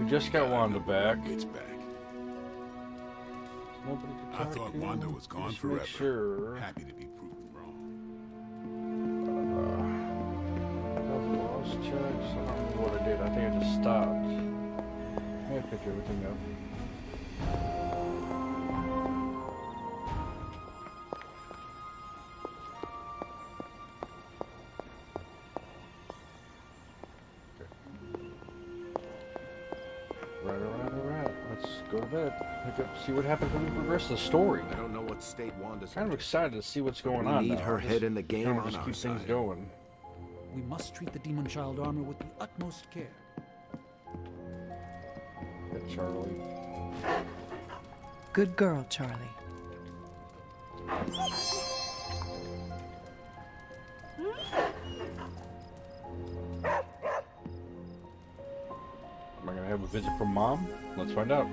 just got Wanda back. It's back. Nobody to I talk thought to. Wanda was gone Just make forever. Sure. Happy to be proven wrong. Lost checks. I don't remember what I did. I think I just stopped. I had to pick everything up. Alright. Let's go to bed. Pick up, see what happens when we progress the story. I don't know what state Wanda's Kind of in. excited to see what's going We on. need now. her Just head in the game kinda on just our keep things side. going. We must treat the demon child armor with the utmost care. Get Charlie. Good girl, Charlie. Am I gonna have a visit from Mom? Let's find out.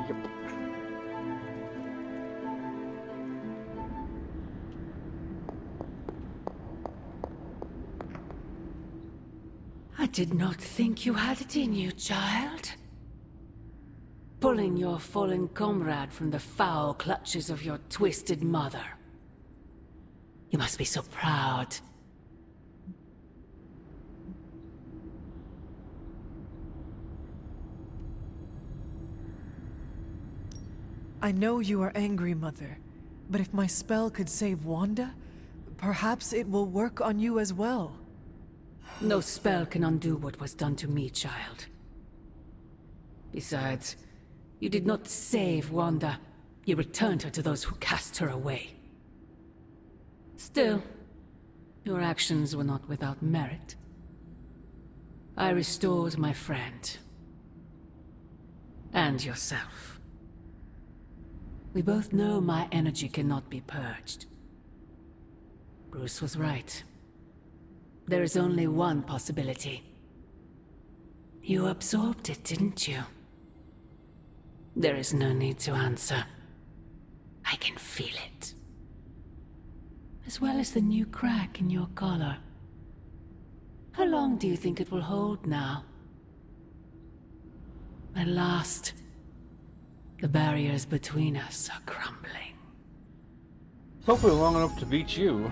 Yep. I did not think you had it in you, child. Pulling your fallen comrade from the foul clutches of your twisted mother. You must be so proud. I know you are angry, Mother, but if my spell could save Wanda, perhaps it will work on you as well. No spell can undo what was done to me, child. Besides, you did not save Wanda. You returned her to those who cast her away. Still, your actions were not without merit. I restored my friend. And yourself. We both know my energy cannot be purged. Bruce was right. There is only one possibility. You absorbed it, didn't you? There is no need to answer. I can feel it. As well as the new crack in your collar. How long do you think it will hold now? At last, the barriers between us are crumbling. Hopefully long enough to beat you.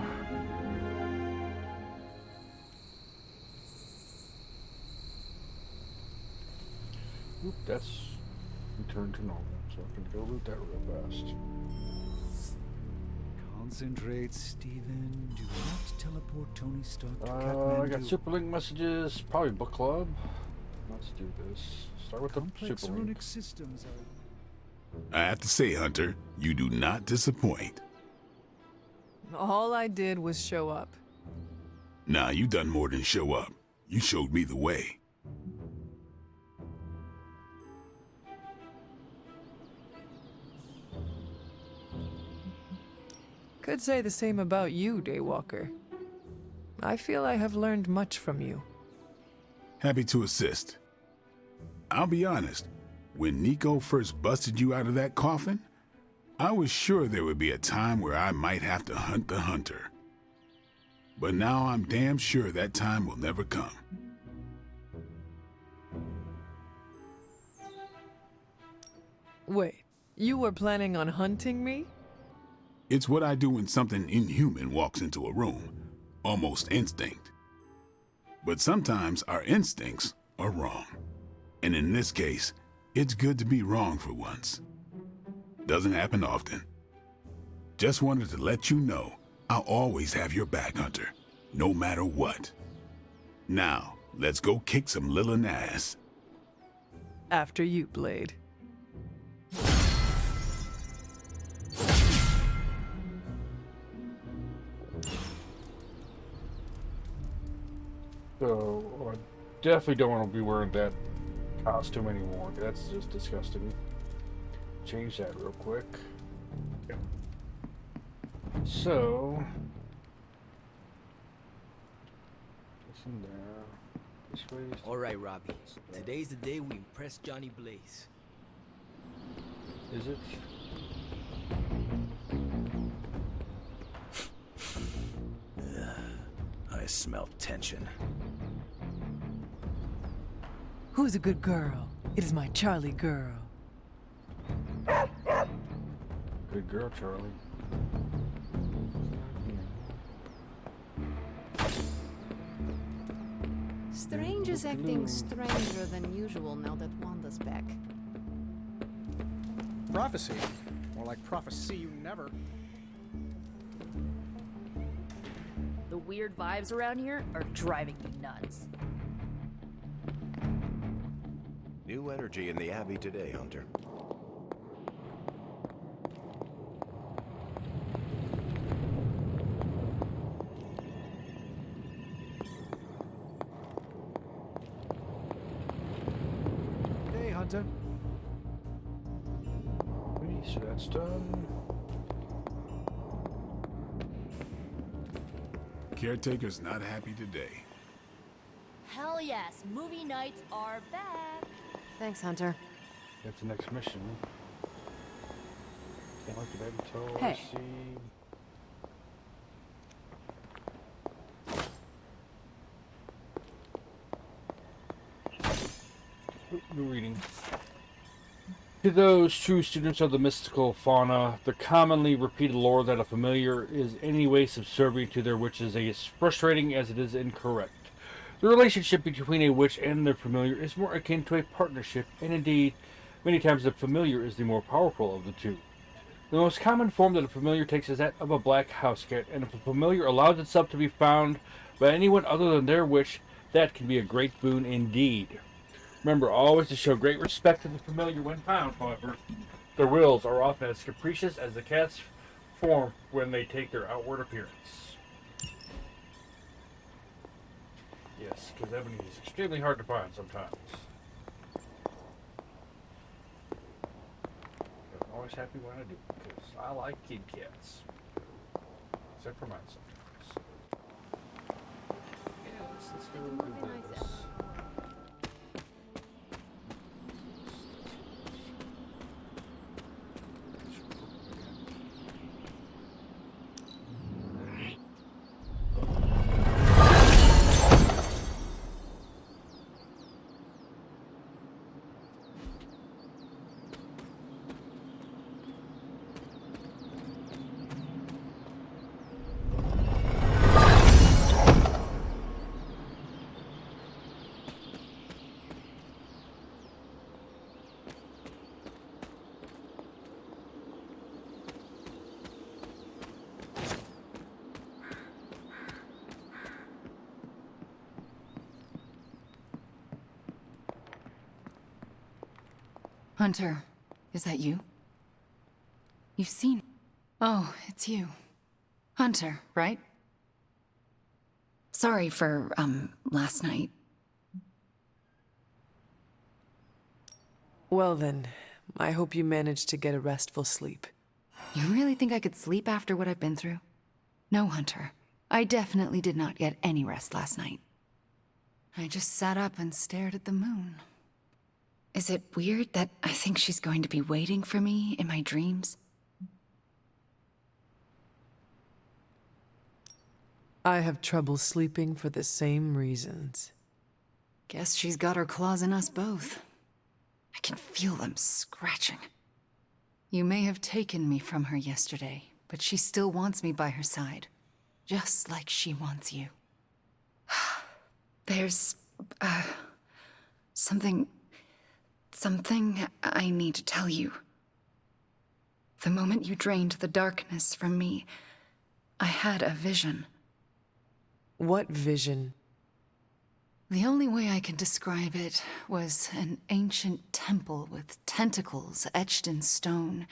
Oop, that's returned to normal, so I can go loot that real fast. Concentrate, Steven. Do not teleport Tony Stark to I Kathmandu. got Superlink messages, probably book club. Let's do this. Start with Complex the Superlink. runic systems are... I have to say, Hunter, you do not disappoint. All I did was show up. Nah, you done more than show up. You showed me the way. Could say the same about you, Daywalker. I feel I have learned much from you. Happy to assist. I'll be honest, when Nico first busted you out of that coffin, I was sure there would be a time where I might have to hunt the hunter. But now I'm damn sure that time will never come. Wait, you were planning on hunting me? It's what I do when something inhuman walks into a room, almost instinct. But sometimes our instincts are wrong. And in this case, it's good to be wrong for once. Doesn't happen often. Just wanted to let you know I'll always have your back, Hunter, no matter what. Now, let's go kick some Lilin ass. After you, Blade. So, I definitely don't want to be wearing that costume anymore. That's just disgusting. Change that real quick. Yep. So, this in there. This way. All right, Robbie. Today's the day we impress Johnny Blaze. Is it? I smell tension. Who's a good girl? It is my Charlie girl. Good girl, Charlie. Strange is acting stranger than usual now that Wanda's back. Prophecy. More like prophecy you never. The weird vibes around here are driving me nuts. New energy in the Abbey today, Hunter. Hey, Hunter. Okay, so that's done. Caretaker's not happy today. Hell yes, movie nights are back. Thanks, Hunter. That's the next mission. Can't look at that until I Hey. see. New reading. To those true students of the mystical fauna, the commonly repeated lore that a familiar is any way subservient to their witch is as frustrating as it is incorrect. The relationship between a witch and their familiar is more akin to a partnership, and indeed, many times the familiar is the more powerful of the two. The most common form that a familiar takes is that of a black house cat, and if a familiar allows itself to be found by anyone other than their witch, that can be a great boon indeed. Remember always to show great respect to the familiar when found, however. Their wills are often as capricious as the cat's form when they take their outward appearance. Yes, because Ebony is extremely hard to find sometimes. But I'm always happy when I do, because I like kid cats. Except for mine sometimes. Yeah, let's go do this. Hunter, is that you? You've seen... Oh, it's you. Hunter, right? Sorry for, last night. Well then, I hope you managed to get a restful sleep. You really think I could sleep after what I've been through? No, Hunter. I definitely did not get any rest last night. I just sat up and stared at the moon. Is it weird that I think she's going to be waiting for me in my dreams? I have trouble sleeping for the same reasons. Guess she's got her claws in us both. I can feel them scratching. You may have taken me from her yesterday, but she still wants me by her side. Just like she wants you. There's... something I need to tell you. The moment you drained the darkness from me, I had a vision. What vision? The only way I can describe it was an ancient temple with tentacles etched in stone,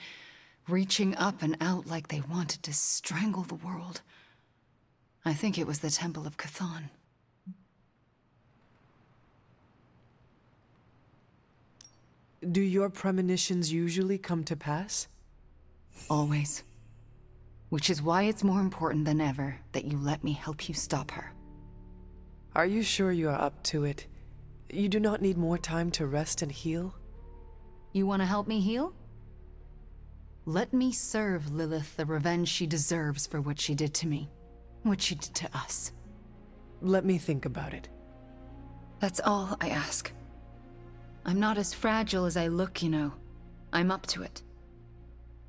reaching up and out like they wanted to strangle the world. I think it was the Temple of Chthon. Do your premonitions usually come to pass? Always. Which is why it's more important than ever that you let me help you stop her. Are you sure you are up to it? You do not need more time to rest and heal? You want to help me heal? Let me serve Lilith the revenge she deserves for what she did to me. What she did to us. Let me think about it. That's all I ask. I'm not as fragile as I look, you know. I'm up to it.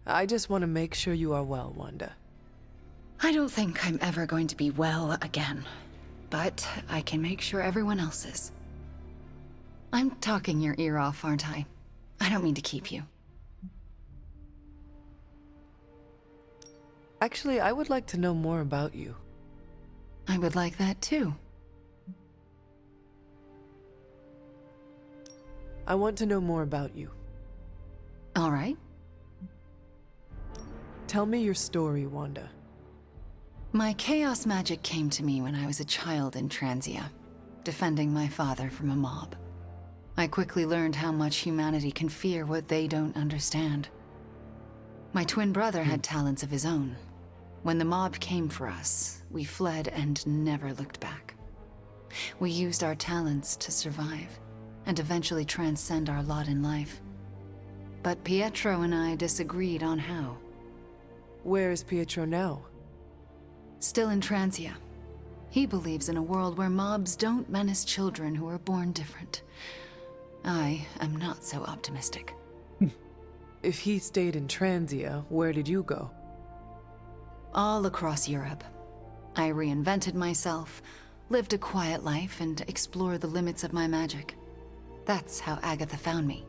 I just want to make sure you are well, Wanda. I don't think I'm ever going to be well again. But I can make sure everyone else is. I'm talking your ear off, aren't I? I don't mean to keep you. Actually, I would like to know more about you. I would like that too. I want to know more about you. All right. Tell me your story, Wanda. My chaos magic came to me when I was a child in Transia, defending my father from a mob. I quickly learned how much humanity can fear what they don't understand. My twin brother had talents of his own. When the mob came for us, we fled and never looked back. We used our talents to survive, and eventually transcend our lot in life. But Pietro and I disagreed on how. Where is Pietro now? Still in Transia. He believes in a world where mobs don't menace children who are born different. I am not so optimistic. If he stayed in Transia, where did you go? All across Europe. I reinvented myself, lived a quiet life, and explored the limits of my magic. That's how Agatha found me.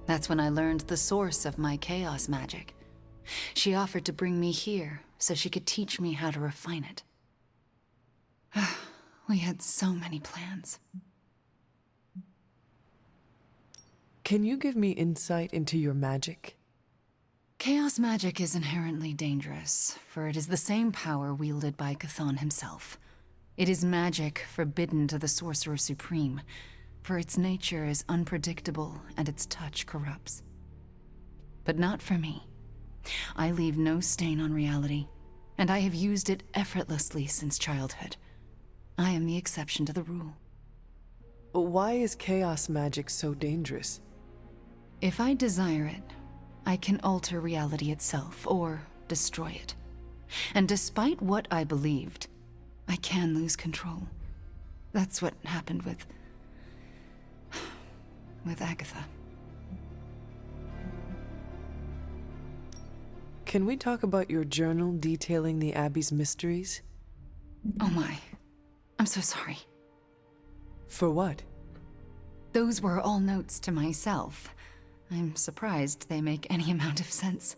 That's when I learned the source of my chaos magic. She offered to bring me here so she could teach me how to refine it. We had so many plans. Can you give me insight into your magic? Chaos magic is inherently dangerous, for it is the same power wielded by Chthon himself. It is magic forbidden to the Sorcerer Supreme, for its nature is unpredictable and its touch corrupts. But not for me. I leave no stain on reality, and I have used it effortlessly since childhood. I am the exception to the rule. Why is chaos magic so dangerous? If I desire it, I can alter reality itself, or destroy it. And despite what I believed, I can lose control. That's what happened with Agatha. Can we talk about your journal detailing the Abbey's mysteries? Oh my. I'm so sorry. For what? Those were all notes to myself. I'm surprised they make any amount of sense.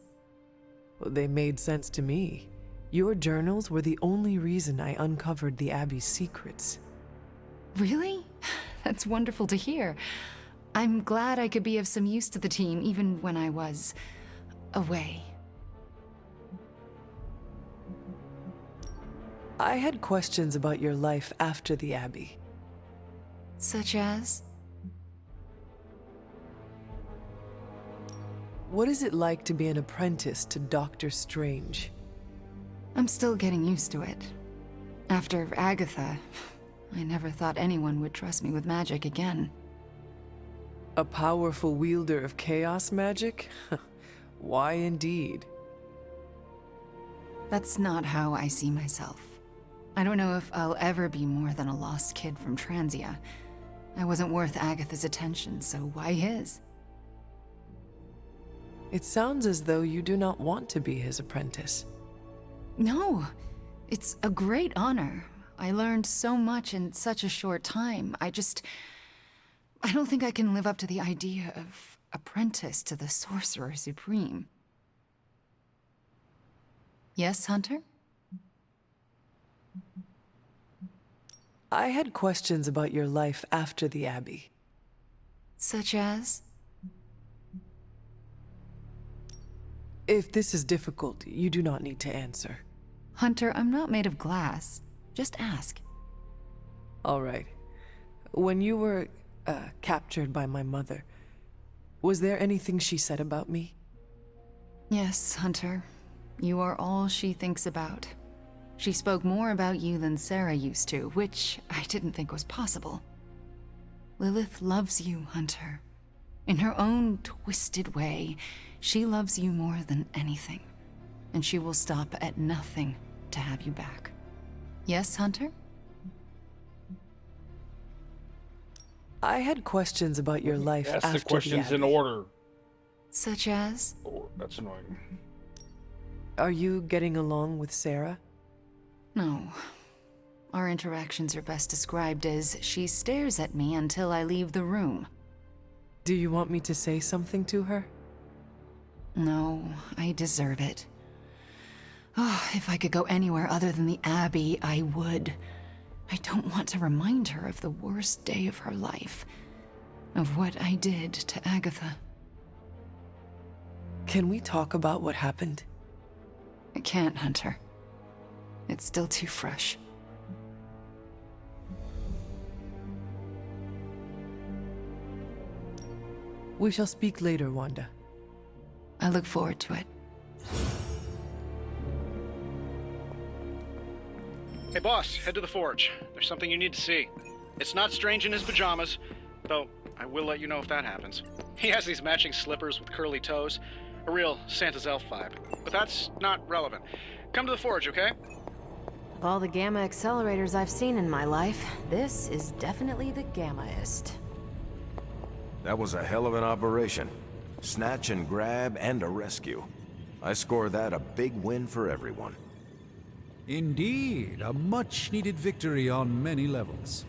Well, they made sense to me. Your journals were the only reason I uncovered the Abbey's secrets. Really? That's wonderful to hear. I'm glad I could be of some use to the team, even when I was away. I had questions about your life after the Abbey. Such as? What is it like to be an apprentice to Doctor Strange? I'm still getting used to it. After Agatha, I never thought anyone would trust me with magic again. A powerful wielder of chaos magic? Why indeed? That's not how I see myself. I don't know if I'll ever be more than a lost kid from Transia. I wasn't worth Agatha's attention, so why his? It sounds as though you do not want to be his apprentice. No, it's a great honor. I learned so much in such a short time. I don't think I can live up to the idea of apprentice to the Sorcerer Supreme. Yes, Hunter? I had questions about your life after the Abbey. Such as? If this is difficult, you do not need to answer. Hunter, I'm not made of glass. Just ask. All right. When you were, captured by my mother, was there anything she said about me? Yes, Hunter. You are all she thinks about. She spoke more about you than Sarah used to, which I didn't think was possible. Lilith loves you, Hunter. In her own twisted way, she loves you more than anything. And she will stop at nothing to have you back. Yes, Hunter? I had questions about your life Ask after the questions in Abbey. order. Such as? Oh, that's annoying. Are you getting along with Sarah? No. Our interactions are best described as she stares at me until I leave the room. Do you want me to say something to her? No, I deserve it. Oh, if I could go anywhere other than the Abbey, I would. I don't want to remind her of the worst day of her life. Of what I did to Agatha. Can we talk about what happened? I can't, Hunter. It's still too fresh. We shall speak later, Wanda. I look forward to it. Hey, boss, head to the forge. There's something you need to see. It's not Strange in his pajamas, though I will let you know if that happens. He has these matching slippers with curly toes. A real Santa's elf vibe. But that's not relevant. Come to the forge, okay? Of all the gamma accelerators I've seen in my life, this is definitely the gammaest. That was a hell of an operation. Snatch and grab and a rescue. I score that a big win for everyone. Indeed, a much-needed victory on many levels.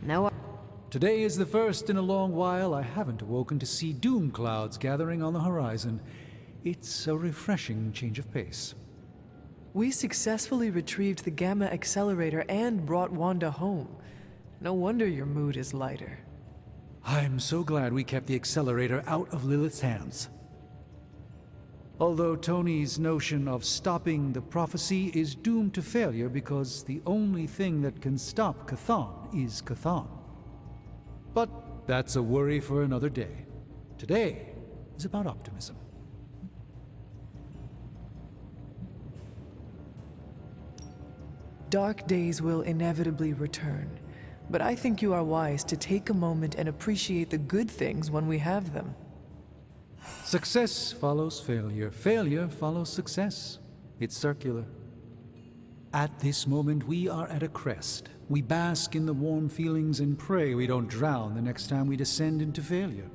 No. Today is the first in a long while I haven't awoken to see doom clouds gathering on the horizon. It's a refreshing change of pace. We successfully retrieved the gamma accelerator and brought Wanda home. No wonder your mood is lighter. I'm so glad we kept the accelerator out of Lilith's hands. Although Tony's notion of stopping the prophecy is doomed to failure because the only thing that can stop Chthon is Chthon. But that's a worry for another day. Today is about optimism. Dark days will inevitably return, but I think you are wise to take a moment and appreciate the good things when we have them. Success follows failure. Failure follows success. It's circular. At this moment, we are at a crest. We bask in the warm feelings and pray we don't drown the next time we descend into failure.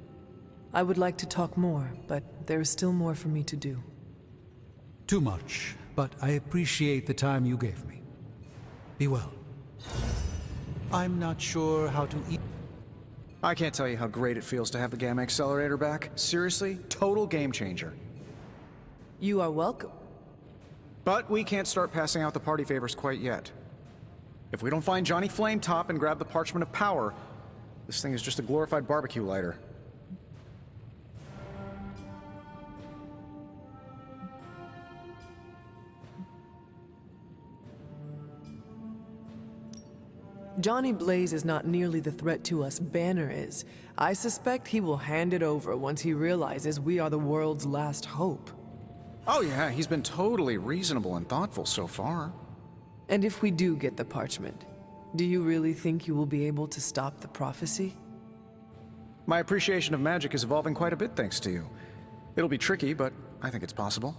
I would like to talk more, but there is still more for me to do. Too much, but I appreciate the time you gave me. Be well. I'm not sure how to eat. I can't tell you how great it feels to have the gamma accelerator back. Seriously, total game changer. You are welcome. But we can't start passing out the party favors quite yet. If we don't find Johnny Flametop and grab the Parchment of Power, this thing is just a glorified barbecue lighter. Johnny Blaze is not nearly the threat to us Banner is. I suspect he will hand it over once he realizes we are the world's last hope. Oh yeah, he's been totally reasonable and thoughtful so far. And if we do get the parchment, do you really think you will be able to stop the prophecy? My appreciation of magic is evolving quite a bit thanks to you. It'll be tricky, but I think it's possible.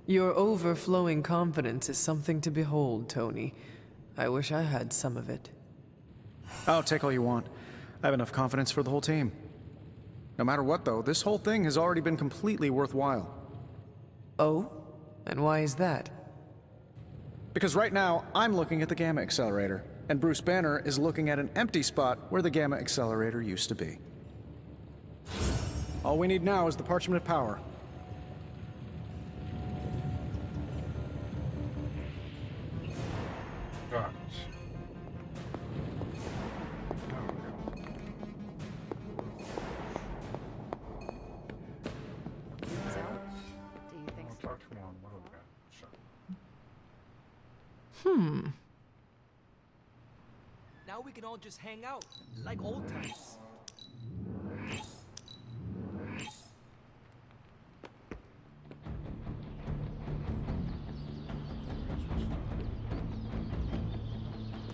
Your overflowing confidence is something to behold, Tony. I wish I had some of it. Oh, take all you want. I have enough confidence for the whole team. No matter what, though, this whole thing has already been completely worthwhile. Oh? And why is that? Because right now, I'm looking at the Gamma Accelerator, and Bruce Banner is looking at an empty spot where the Gamma Accelerator used to be. All we need now is the Parchment of Power. God. Do you think so? Now we can all just hang out, like old times.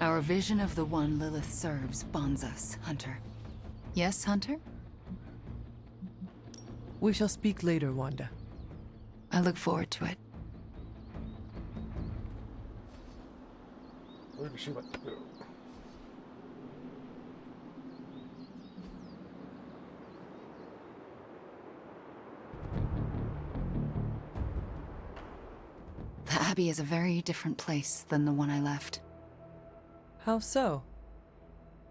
Our vision of the one Lilith serves bonds us, Hunter. Yes, Hunter? We shall speak later, Wanda. I look forward to it. What did she like to do? Abbey is a very different place than the one I left. How so?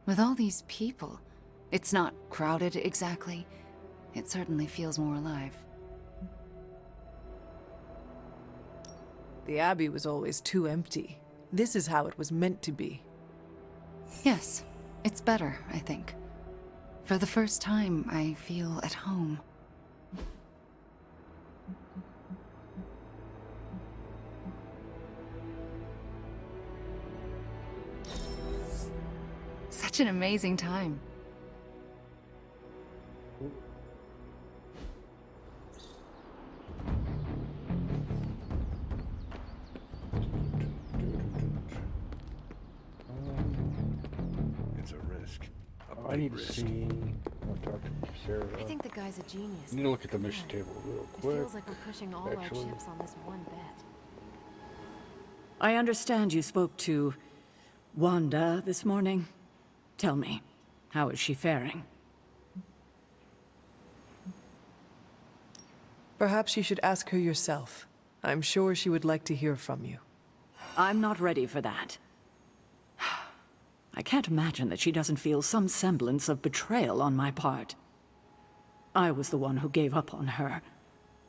With all these people, it's not crowded exactly. It certainly feels more alive. The Abbey was always too empty. This is how it was meant to be. Yes, it's better, I think. For the first time, I feel at home. Such an amazing time. It's a risk. I need to see. I'll talk to Sarah. I think the guy's a genius. I need to look at the mission table real It quick. feels like we're pushing all actually. our chips on this one bet. I understand you spoke to Wanda this morning. Tell me, how is she faring? Perhaps you should ask her yourself. I'm sure she would like to hear from you. I'm not ready for that. I can't imagine that she doesn't feel some semblance of betrayal on my part. I was the one who gave up on her,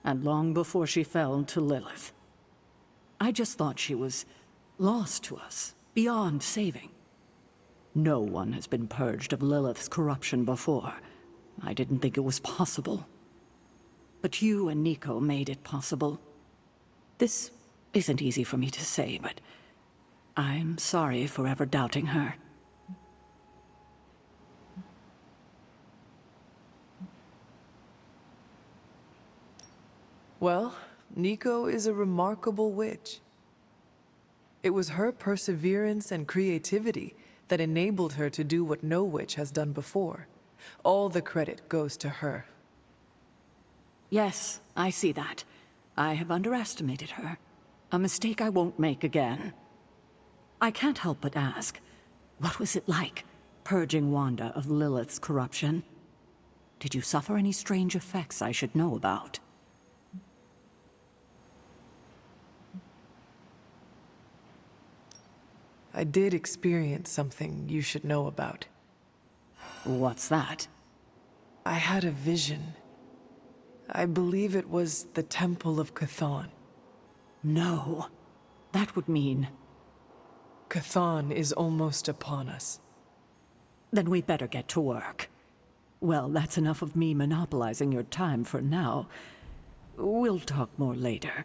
and long before she fell to Lilith. I just thought she was lost to us, beyond saving. No one has been purged of Lilith's corruption before. I didn't think it was possible. But you and Nico made it possible. This isn't easy for me to say, but I'm sorry for ever doubting her. Well, Nico is a remarkable witch. It was her perseverance and creativity that enabled her to do what no witch has done before. All the credit goes to her. Yes, I see that. I have underestimated her. A mistake I won't make again. I can't help but ask, what was it like, purging Wanda of Lilith's corruption? Did you suffer any strange effects I should know about? I did experience something you should know about. What's that? I had a vision. I believe it was the Temple of Chthon. No. That would mean... Chthon is almost upon us. Then we better get to work. Well, that's enough of me monopolizing your time for now. We'll talk more later.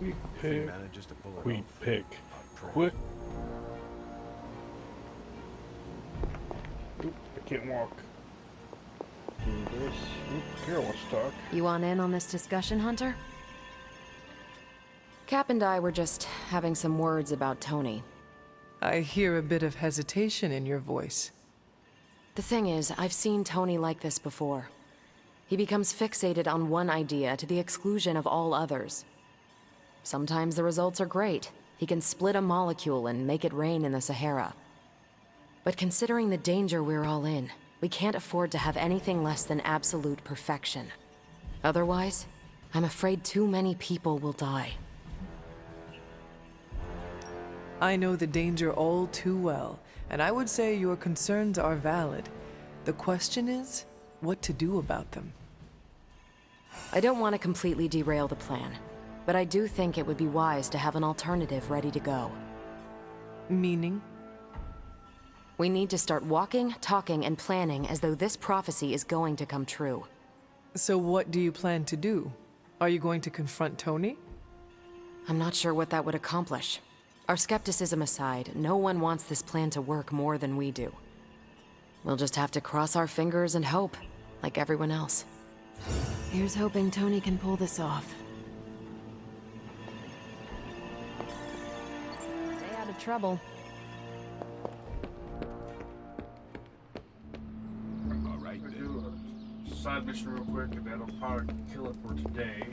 We pick. Manages to pull it We off. pick. Quick. Oop, I can't walk. Do this. Oop, Carol wants to talk. You want in on this discussion, Hunter? Cap and I were just having some words about Tony. I hear a bit of hesitation in your voice. The thing is, I've seen Tony like this before. He becomes fixated on one idea to the exclusion of all others. Sometimes the results are great. He can split a molecule and make it rain in the Sahara. But considering the danger we're all in, we can't afford to have anything less than absolute perfection. Otherwise, I'm afraid too many people will die. I know the danger all too well, and I would say your concerns are valid. The question is, what to do about them. I don't want to completely derail the plan, but I do think it would be wise to have an alternative ready to go. Meaning? We need to start walking, talking, and planning as though this prophecy is going to come true. So what do you plan to do? Are you going to confront Tony? I'm not sure what that would accomplish. Our skepticism aside, no one wants this plan to work more than we do. We'll just have to cross our fingers and hope, like everyone else. Here's hoping Tony can pull this off. Stay out of trouble. All right, I'm gonna then. do a side mission real quick, and that'll probably kill it for today.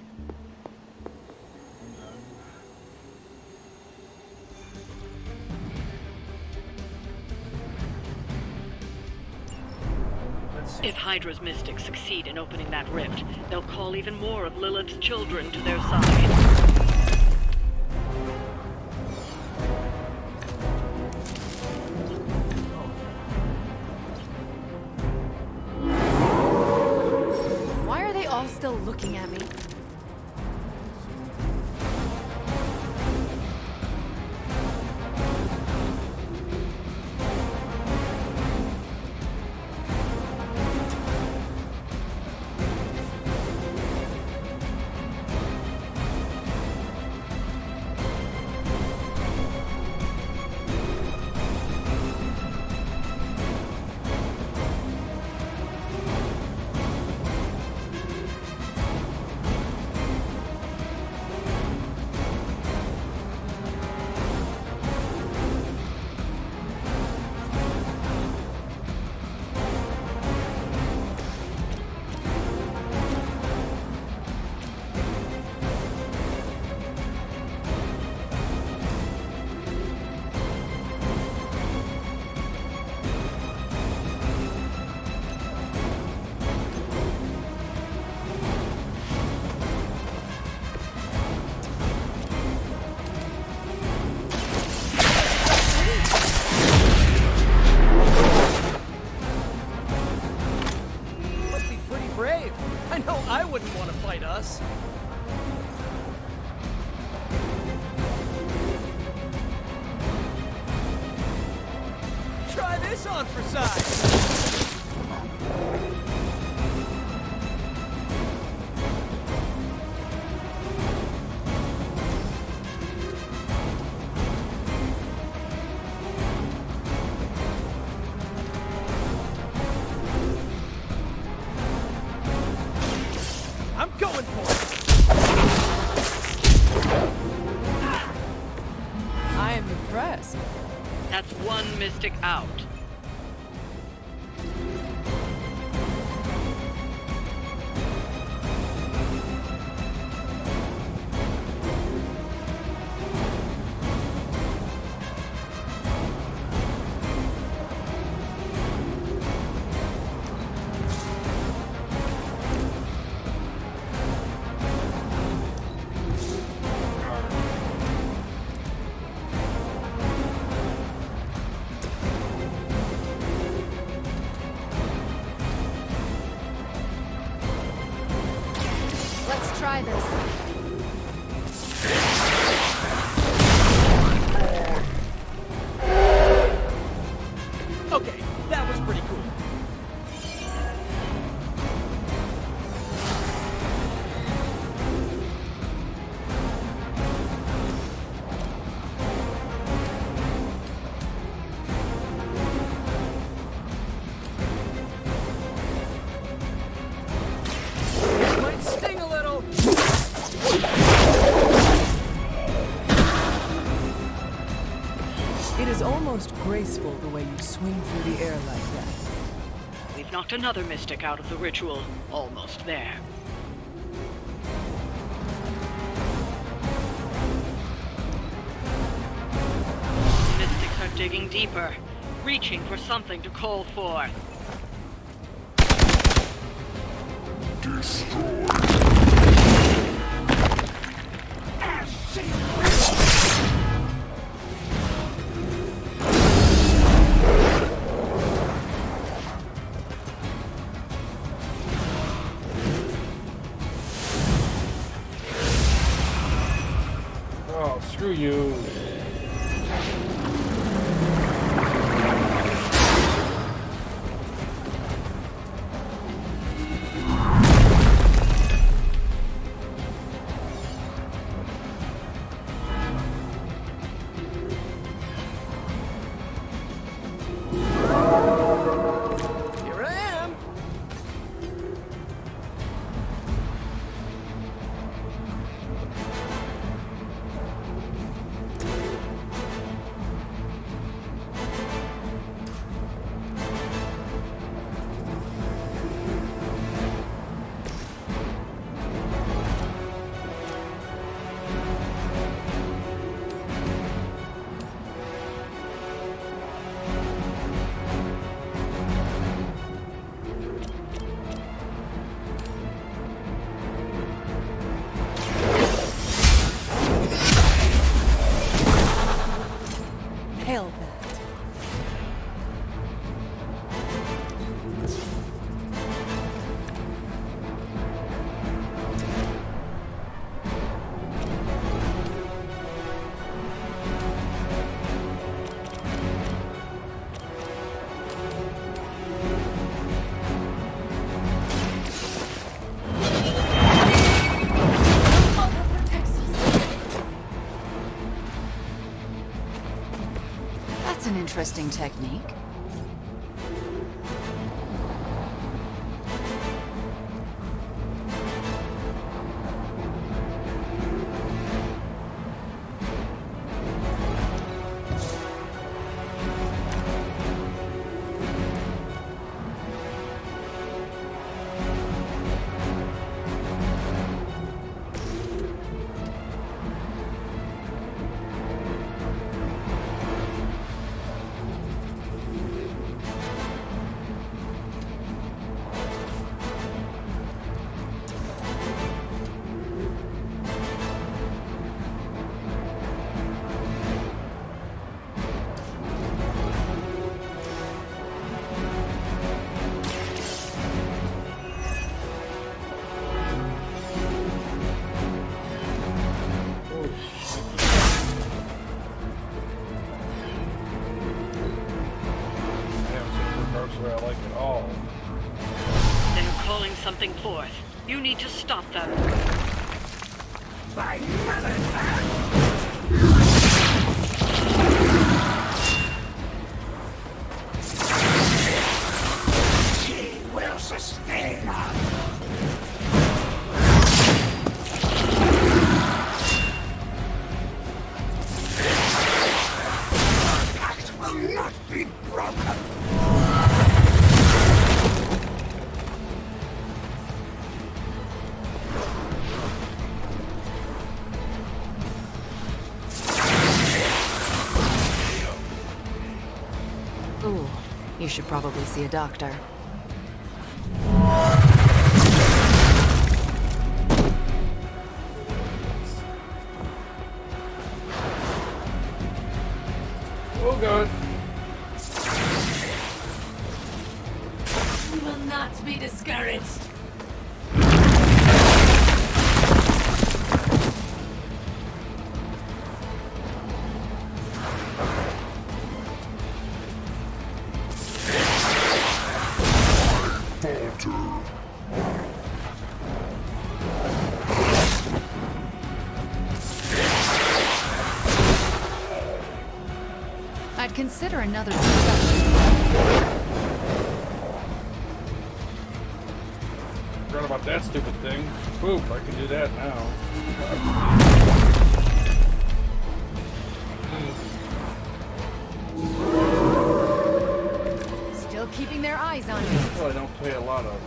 Let's If Hydra's mystics succeed in opening that rift, they'll call even more of Lilith's children to their side. Why are they all still looking at me? I wouldn't want to fight us. Try this on for size. I'm going for it! I am impressed. That's one mystic out. Let's try this. Okay, that was pretty cool. Might sting a little. It is almost graceful the way you swing through the air like that. We've knocked another mystic out of the ritual. Almost there. Mystics are digging deeper, reaching for something to call for. Oh, screw you. Here I am. interesting technique. Where I like it all. They're calling something forth. You need to stop them. My mother's back! She will sustain us! Our pact will not be broken! Ooh, you should probably see a doctor. Oh god. We will not be discouraged. I'd consider another. Forgot about that stupid thing. Boop, I can do that now. Still keeping their eyes on me. Well, I don't play a lot of.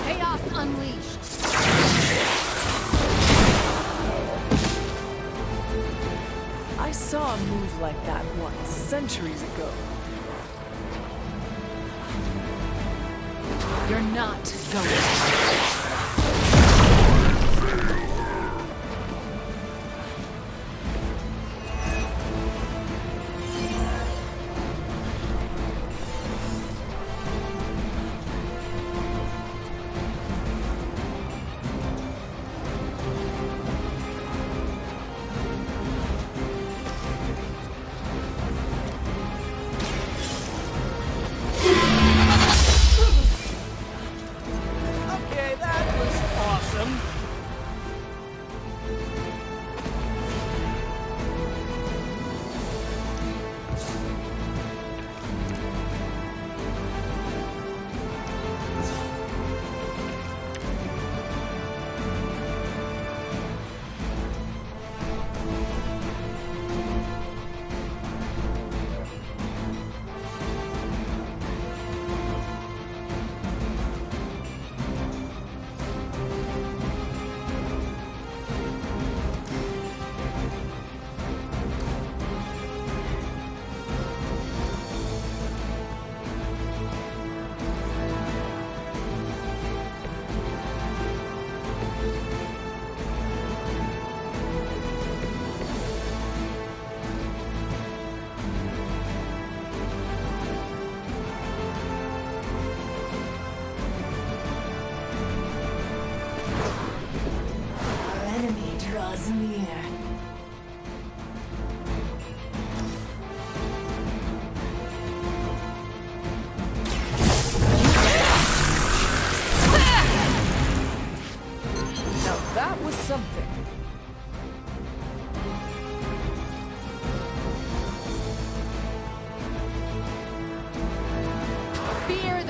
Chaos unleashed. I saw a move like that once, centuries ago. You're not going. Okay, that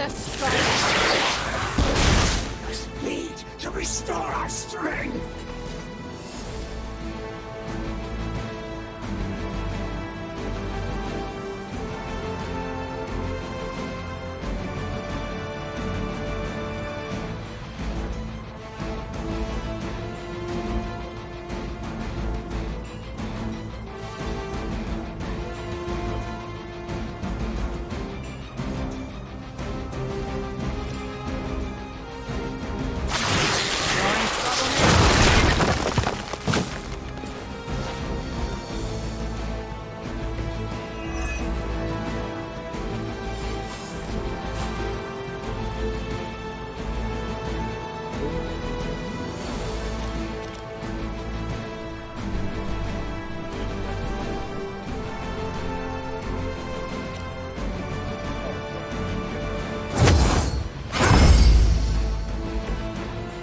Just strike. Must bleed to restore our strength.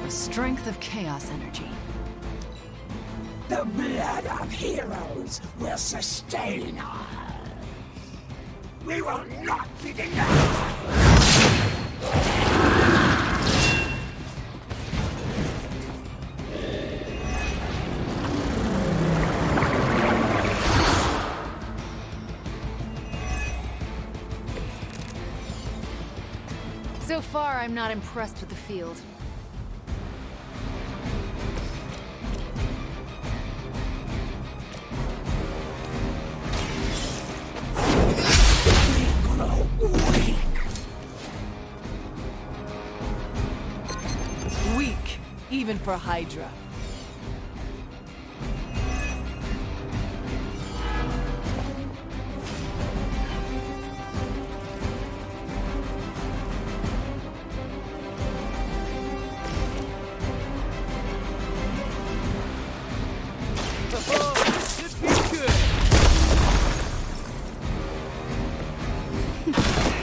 Strength of chaos energy. The blood of heroes will sustain us. We will not be denied. So far, I'm not impressed with the field. Weak, even for Hydra.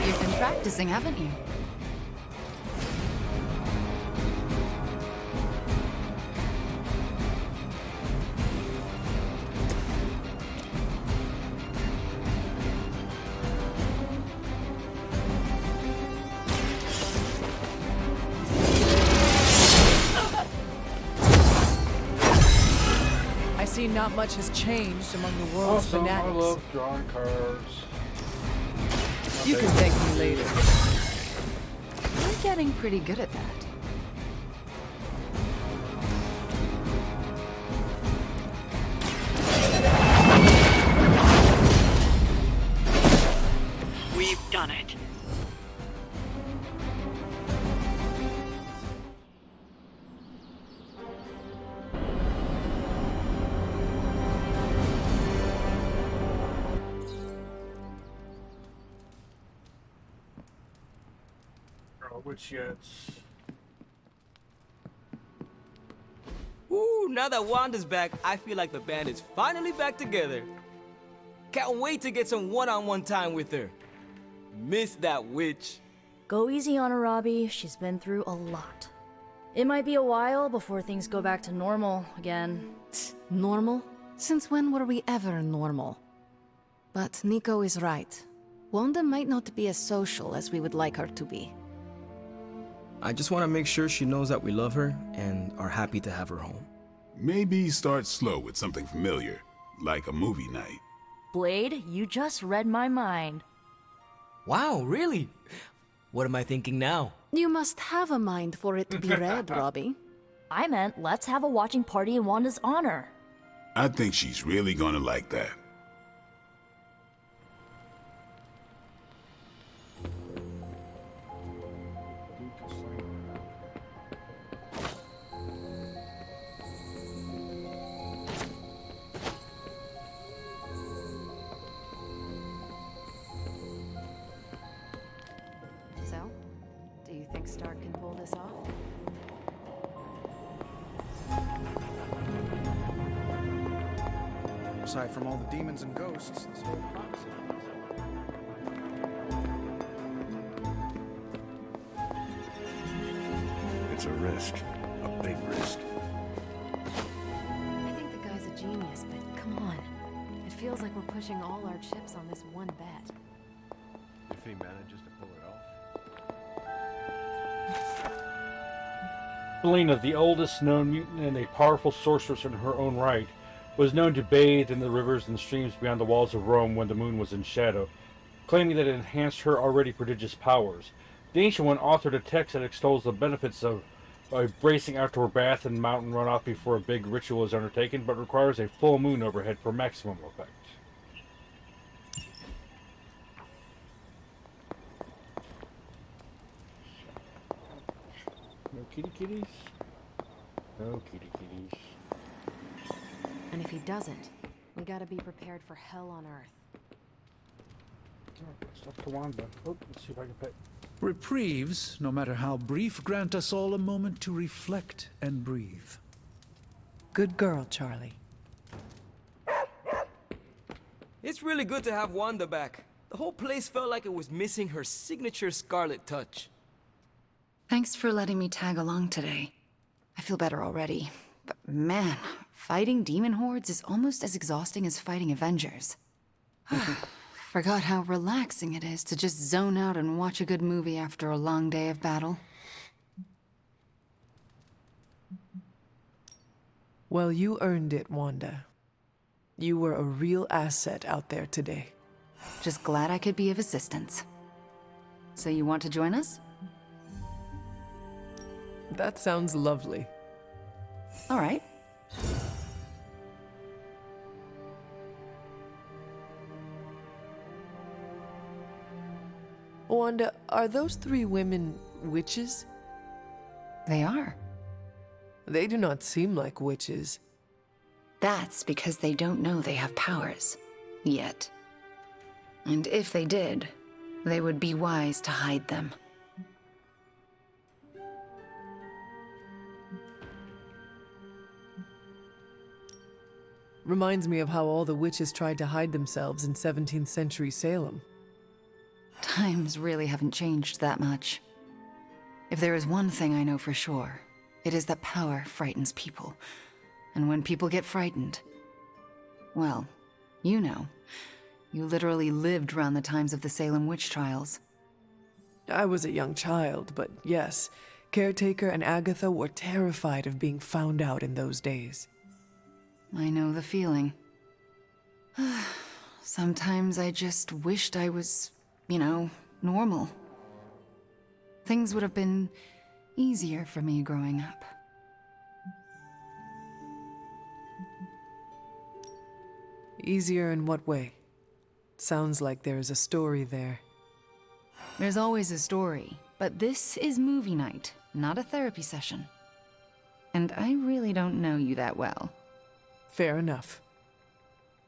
You've been practicing, haven't you? I see not much has changed among the world's Awesome. I fanatics. love drawing cards. You can thank me later. You're getting pretty good at that. We've done it. Which yet? Ooh, now that Wanda's back, I feel like the band is finally back together. Can't wait to get some one-on-one time with her. Miss that witch. Go easy on her, Robbie. She's been through a lot. It might be a while before things go back to normal again. Normal? Since when were we ever normal? But Nico is right. Wanda might not be as social as we would like her to be. I just want to make sure she knows that we love her and are happy to have her home. Maybe start slow with something familiar, like a movie night. Blade, you just read my mind. Wow, really? What am I thinking now? You must have a mind for it to be read, Robbie. I meant let's have a watching party in Wanda's honor. I think she's really gonna like that. So, do you think Stark can pull this off? Aside from all the demons and ghosts, this whole prophecy. It's a risk. A big risk. I think the guy's a genius, but come on. It feels like we're pushing all our chips on this one bet. If he manages to pull it off. Belina, the oldest known mutant and a powerful sorceress in her own right, was known to bathe in the rivers and streams beyond the walls of Rome when the moon was in shadow, claiming that it enhanced her already prodigious powers. The Ancient One authored a text that extols the benefits of a bracing outdoor bath and mountain runoff before a big ritual is undertaken, but requires a full moon overhead for maximum effect. No kitty kitties? No kitty kitties. And if he doesn't, we gotta be prepared for hell on Earth. Stuff to Wanda. Oh, let's see if I can pet. Reprieves, no matter how brief, grant us all a moment to reflect and breathe. Good girl, Charlie. It's really good to have Wanda back. The whole place felt like it was missing her signature Scarlet touch. Thanks for letting me tag along today. I feel better already. But man, fighting demon hordes is almost as exhausting as fighting Avengers. Forgot how relaxing it is to just zone out and watch a good movie after a long day of battle. Well, you earned it, Wanda. You were a real asset out there today. Just glad I could be of assistance. So you want to join us? That sounds lovely. All right. Wanda, are those three women witches? They are. They do not seem like witches. That's because they don't know they have powers. Yet. And if they did, they would be wise to hide them. Reminds me of how all the witches tried to hide themselves in 17th century Salem. Times really haven't changed that much. If there is one thing I know for sure, it is that power frightens people. And when people get frightened, well, you know, you literally lived around the times of the Salem witch trials. I was a young child, but yes, Caretaker and Agatha were terrified of being found out in those days. I know the feeling. Sometimes I just wished I was, you know, normal. Things would have been easier for me growing up. Easier in what way? Sounds like there's a story there. There's always a story, but this is movie night, not a therapy session. And I really don't know you that well. Fair enough.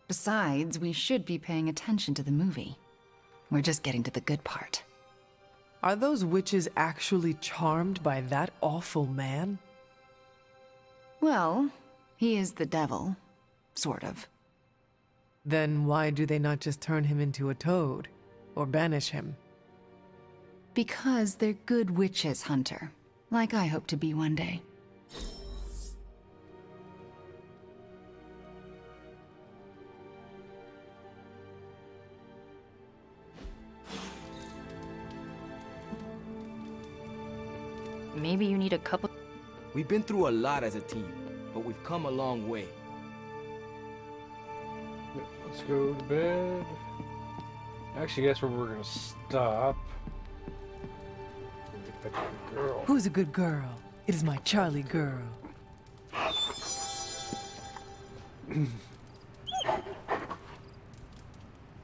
Besides, we should be paying attention to the movie. We're just getting to the good part. Are those witches actually charmed by that awful man? Well, he is the devil. Sort of. Then why do they not just turn him into a toad? Or banish him? Because they're good witches, Hunter. Like I hope to be one day. Maybe you need a couple. We've been through a lot as a team, but we've come a long way. Let's go to bed. Actually, that's where we're gonna stop. Get back to the girl. Who's a good girl? It is my Charlie girl.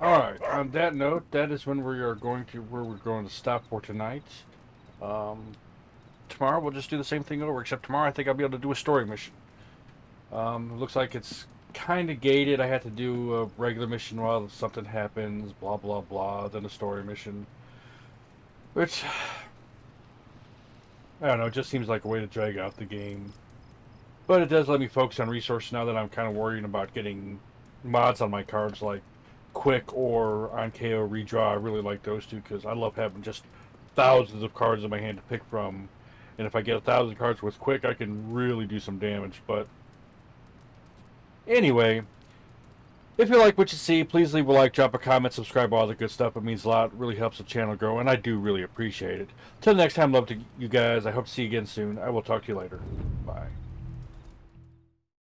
Alright, on that note, that is when we are going to where we're going to stop for tonight. Tomorrow we'll just do the same thing over, except tomorrow I think I'll be able to do a story mission. It looks like it's kind of gated. I had to do a regular mission while something happens, blah blah blah, then a story mission. Which, I don't know, it just seems like a way to drag out the game. But it does let me focus on resources now that I'm kind of worrying about getting mods on my cards like Quick or on KO Redraw. I really like those two because I love having just thousands of cards in my hand to pick from. And if I get 1,000 cards with Quick, I can really do some damage. But anyway, If you like what you see, please leave a like, drop a comment, subscribe, all the good stuff. It means a lot. It really helps the channel grow, and I do really appreciate it. Till next time, love to you guys. I hope to see you again soon. I will talk to you later. Bye.